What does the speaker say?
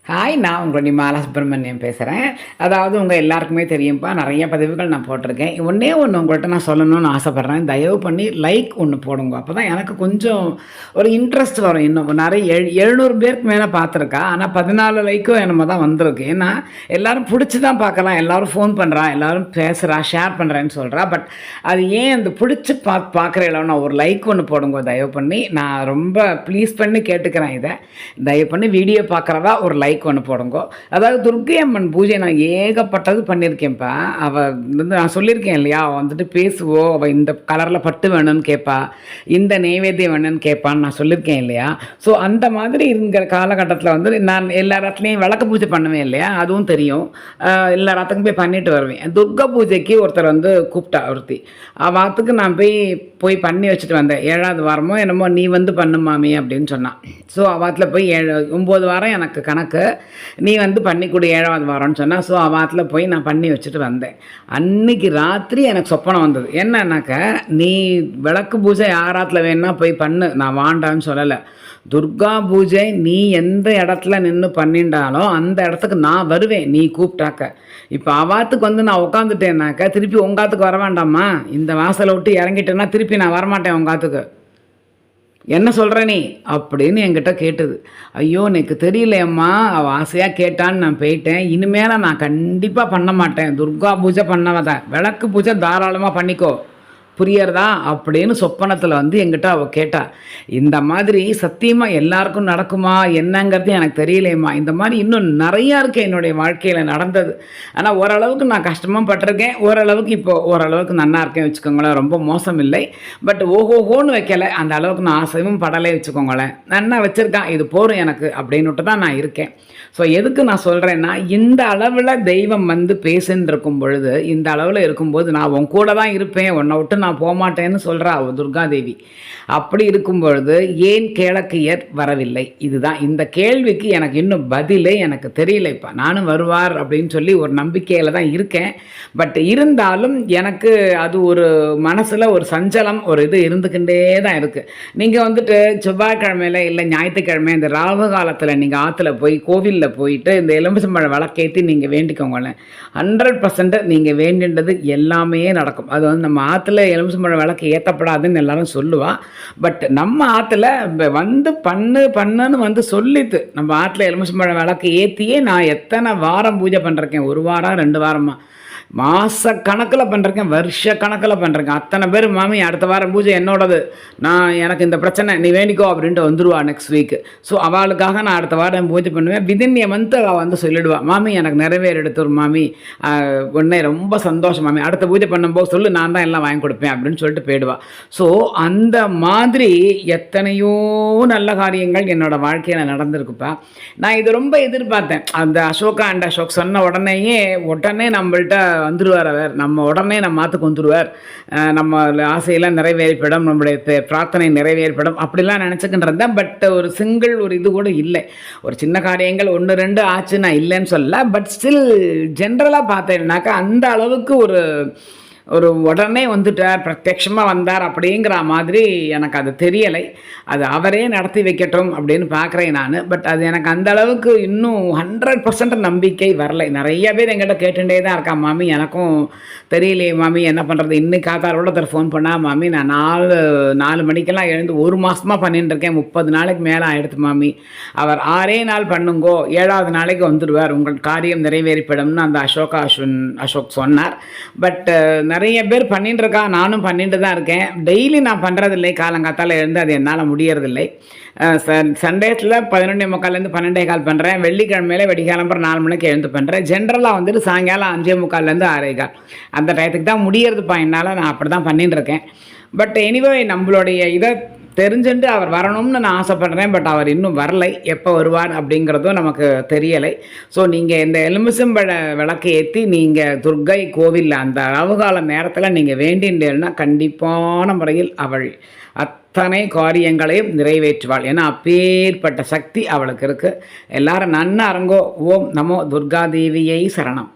Hi, நான் உங்களுடைய மாலா சுப்பிரமணியம் பேசுகிறேன். அதாவது உங்கள் எல்லாருக்குமே தெரியும்ப்பா, நிறைய பதிவுகள் நான் போட்டிருக்கேன். ஒன்றே ஒன்று உங்கள்கிட்ட நான் சொல்லணும்னு ஆசைப்பட்றேன். தயவு பண்ணி லைக் ஒன்று போடுங்க. அப்போ தான் எனக்கு கொஞ்சம் ஒரு இன்ட்ரெஸ்ட் வரும். இன்னும் நிறைய 700 பேருக்கு மேலே பார்த்துருக்கா. ஆனால் 14 லைக்கும் என்னமோ தான் வந்திருக்கு. ஏன்னா எல்லோரும் பிடிச்சி தான் பார்க்கலாம், எல்லோரும் ஃபோன் பண்ணுறா, எல்லோரும் பேசுகிறா, ஷேர் பண்ணுறேன்னு சொல்கிறா. பட் அது ஏன் அந்த பிடிச்சி பார்க்குற நான் ஒரு லைக் ஒன்று போடுங்க தயவு பண்ணி. நான் ரொம்ப ப்ளீஸ் பண்ணி கேட்டுக்கிறேன். இதை தயவு பண்ணி வீடியோ பார்க்குறவா ஒரு லைக் ஒன்று போடுங்கோ. அதாவது துர்க்கை அம்மன் பூஜை நான் ஏகப்பட்டது பண்ணியிருக்கேன்ப்பா. அவள் வந்து நான் சொல்லியிருக்கேன் இல்லையா, அவள் வந்துட்டு பேசுவோம், அவள் இந்த கலரில் பட்டு வேணும்னு கேட்பா, இந்த நெய்வேத்தியம் வேணும்னு கேட்பான்னு நான் சொல்லியிருக்கேன் இல்லையா. ஸோ அந்த மாதிரி இருக்கிற காலகட்டத்தில் வந்து நான் எல்லா இடத்துலையும் விளக்கு பூஜை பண்ணுவேன் இல்லையா, அதுவும் தெரியும். எல்லா இடத்துக்கும் போய் பண்ணிட்டு வருவேன். துர்கா பூஜைக்கு ஒருத்தர் வந்து கூப்பிட்டா, ஒருத்தி வாரத்துக்கு நான் போய் பண்ணி வச்சுட்டு வந்தேன். 7வது வாரமோ என்னமோ நீ வந்து பண்ணு மாமி அப்படின்னு சொன்னான். ஸோ அவாத்தில் போய் 9 வாரம் எனக்கு கணக்கு, நீ வந்து பண்ணி கொடு 7வது வாரம்னு சொன்னால். ஸோ அவாத்தில் போய் நான் பண்ணி வச்சுட்டு வந்தேன். அன்றைக்கி ராத்திரி எனக்கு சொப்பனம் வந்தது. என்னன்னாக்க, நீ விளக்கு பூஜை யாராத்தில் வேணுன்னா போய் பண்ணு, நான் வாண்டான்னு சொல்லலை. துர்கா பூஜை நீ எந்த இடத்துல நின்று பண்ணிண்டாலும் அந்த இடத்துக்கு நான் வருவேன், நீ கூப்பிட்டாக்க. இப்போ அவாத்துக்கு வந்து நான் உட்காந்துட்டேன்னாக்க திருப்பி உங்காத்துக்கு வர வேண்டாமா? இந்த வாசலை விட்டு இறங்கிட்டேன்னா திருப்பி நான் வரமாட்டேன் உங்காத்துக்கு. என்ன சொல்கிற நீ அப்படின்னு என்கிட்ட கேட்டுது. ஐயோ, எனக்கு தெரியலையம்மா, அவள் ஆசையாக கேட்டான்னு நான் போயிட்டேன். இனிமேல் நான் கண்டிப்பாக பண்ண மாட்டேன். துர்கா பூஜை பண்ணவதான், விளக்கு பூஜை தாராளமாக பண்ணிக்கோ, புரியறதா அப்படின்னு சொப்பனத்தில் வந்து எங்கிட்ட அவள் கேட்டா. இந்த மாதிரி சத்தியமாக எல்லாருக்கும் நடக்குமா என்னங்கிறது எனக்கு தெரியலையம்மா. இந்த மாதிரி இன்னும் நிறையா இருக்குது என்னுடைய வாழ்க்கையில் நடந்தது. ஆனால் ஓரளவுக்கு நான் கஷ்டமும் பட்டிருக்கேன், ஓரளவுக்கு இப்போது ஓரளவுக்கு நன்னா இருக்கேன் வச்சுக்கோங்களேன். ரொம்ப மோசம் இல்லை, பட் ஓஹோன்னு வைக்கலை, அந்த அளவுக்கு நான் ஆசையும் படலை வச்சுக்கோங்களேன். நன்னா வச்சுருக்கான், இது போரும் எனக்கு அப்படின்னுட்டு தான் நான் இருக்கேன். ஸோ எதுக்கு நான் சொல்கிறேன்னா, இந்த அளவில் தெய்வம் வந்து பேசுன்னு இருக்கும் பொழுது, இந்த அளவில் இருக்கும்போது நான் உன் கூட தான் இருப்பேன், உன்னை விட்டு நான் போகமாட்டேன்னு சொல்கிறா அவள் துர்காதேவி. அப்படி இருக்கும் பொழுது ஏன் கேளக்கையர் வரவில்லை? இதுதான் இந்த கேள்விக்கு எனக்கு இன்னும் பதிலே எனக்கு தெரியலைப்பா. நானும் வருவார் அப்படின்னு சொல்லி ஒரு நம்பிக்கையில் தான் இருக்கேன். பட் இருந்தாலும் எனக்கு அது ஒரு மனசில் ஒரு சஞ்சலம், ஒரு இது இருந்துக்கிட்டே தான் இருக்குது. நீங்கள் வந்துட்டு செவ்வாய்க்கிழமையில் இல்லை ஞாயிற்றுக்கிழமை இந்த ராகு காலத்தில் நீங்கள் ஆற்றுல போய் கோவிலில் போயிட்டு இந்த எலுமிச்சம்பழம் விளக்கேற்றி நீங்கள் வேண்டிக்கோங்களேன். 100% நீங்கள் வேண்டின்றது எல்லாமே நடக்கும். அது வந்து நம்ம ஆற்றுல எலுமிச்சம்பழம் விளக்கு ஏற்றப்படாதுன்னு எல்லாரும் சொல்லுவாள். பட் நம்ம ஆற்றுல வந்து பண்ணுன்னு வந்து சொல்லிட்டு நம்ம ஆற்றுல எலுமிச்சம்பழம் விளக்கு ஏற்றியே நான் எத்தனை வாரம் பூஜை பண்ணுறேன், 1 வாரம் 2 வாரமாக மாத கணக்கில் பண்ணுறேன், வருஷ கணக்கில் பண்ணுறேன். அத்தனை பேர் மாமி அடுத்த வாரம் பூஜை என்னோடது, எனக்கு இந்த பிரச்சனை நீ வேண்டிக்கோ அப்படின்ட்டு வந்துடுவா நெக்ஸ்ட் வீக்கு. ஸோ அவளுக்காக நான் அடுத்த வாரம் பூஜை பண்ணுவேன். விதின் எ மந்த் அவள் வந்து சொல்லிவிடுவா, மாமி எனக்கு நிறைவேற எடுத்துரு மாமி, உடனே ரொம்ப சந்தோஷம் மாமி, அடுத்த பூஜை பண்ணும்போது சொல்லு, நான் தான் எல்லாம் வாங்கி கொடுப்பேன் அப்படின்னு சொல்லிட்டு போயிடுவா. ஸோ அந்த மாதிரி எத்தனையோ நல்ல காரியங்கள் என்னோடய வாழ்க்கையில் நடந்திருக்குப்பா. நான் இது ரொம்ப எதிர்பார்த்தேன். அந்த அசோகா அண்ட் அசோக் சொன்ன உடனே நம்மள்கிட்ட வந்துடுவார் அவர், நம்ம உடனே நம்ம மாற்றுக்கு வந்துடுவார், நம்ம ஆசையெல்லாம் நிறைவேறிப்படும், நம்மளுடைய பிரார்த்தனை நிறைவேறிப்படும் அப்படிலாம் நினச்சிக்கிட்டு இருந்தேன். பட் ஒரு இது கூட இல்லை. ஒரு சின்ன காரியங்கள் 1 2 ஆச்சு, நான் இல்லைன்னு சொல்லல. பட் ஸ்டில் ஜென்ரலாக பார்த்தேன்னாக்கா அந்த அளவுக்கு ஒரு உடனே வந்துட்டார், பிரத்யட்சமாக வந்தார் அப்படிங்கிற மாதிரி எனக்கு அது தெரியலை. அது அவரே நடத்தி வைக்கட்டும் அப்படின்னு பார்க்குறேன் நான். பட் அது எனக்கு அந்த அளவுக்கு இன்னும் 100% நம்பிக்கை வரலை. நிறைய பேர் எங்கிட்ட கேட்டுகிட்டே தான் இருக்கா, மாமி எனக்கும் தெரியலையே மாமி என்ன பண்ணுறது. இன்னைக்கு காத்தாரோட ஒருத்தர் ஃபோன் பண்ணால், மாமி நான் 4 மணிக்கெல்லாம் எழுந்து 1 மாதமாக பண்ணிட்டு இருக்கேன், 30 நாளைக்கு மேலே ஆகிடுது மாமி, அவர் 6 நாள் பண்ணுங்கோ, 7வது நாளைக்கு வந்துடுவார், உங்கள் காரியம் நிறைவேறிப்படும்னு அந்த அசோக் சொன்னார். பட் நிறைய பேர் பண்ணிட்டு இருக்கா, நானும் பண்ணிட்டு தான் இருக்கேன். டெய்லி நான் பண்ணுறதில்லை, காலங்காத்தால் எழுந்து அது என்னால் முடியறதில்லை. சண்டேஸில் 11:45 12:15 பண்ணுறேன். வெள்ளிக்கிழமையில வெடிக்காலம்புற 4 மணிக்கு எழுந்து பண்ணுறேன். ஜென்ரலாக வந்துட்டு சாயங்காலம் 5:45 6:15 அந்த டயத்துக்கு தான் முடியறதுப்பா என்னால். நான் அப்படி தான் பண்ணிட்டு இருக்கேன். பட் எனிவே நம்மளுடைய இதை தெரிஞ்சுட்டு அவர் வரணும்னு நான் ஆசைப்படுறேன். பட் அவர் இன்னும் வரலை, எப்போ வருவார் அப்படிங்கிறதும் நமக்கு தெரியலை. ஸோ நீங்கள் இந்த எலுமிச்சம்பழ விளக்கு ஏற்றி நீங்கள் துர்கை கோவிலில் அந்த ராவுகால நேரத்தில் நீங்கள் வேண்டின்றேன்னா கண்டிப்பான முறையில் அவள் அத்தனை காரியங்களையும் நிறைவேற்றுவாள். ஏன்னா அப்பேற்பட்ட சக்தி அவளுக்கு இருக்குது. எல்லாரும் நன்னா அரங்கோ. ஓம் நமோ துர்காதேவியை சரணம்.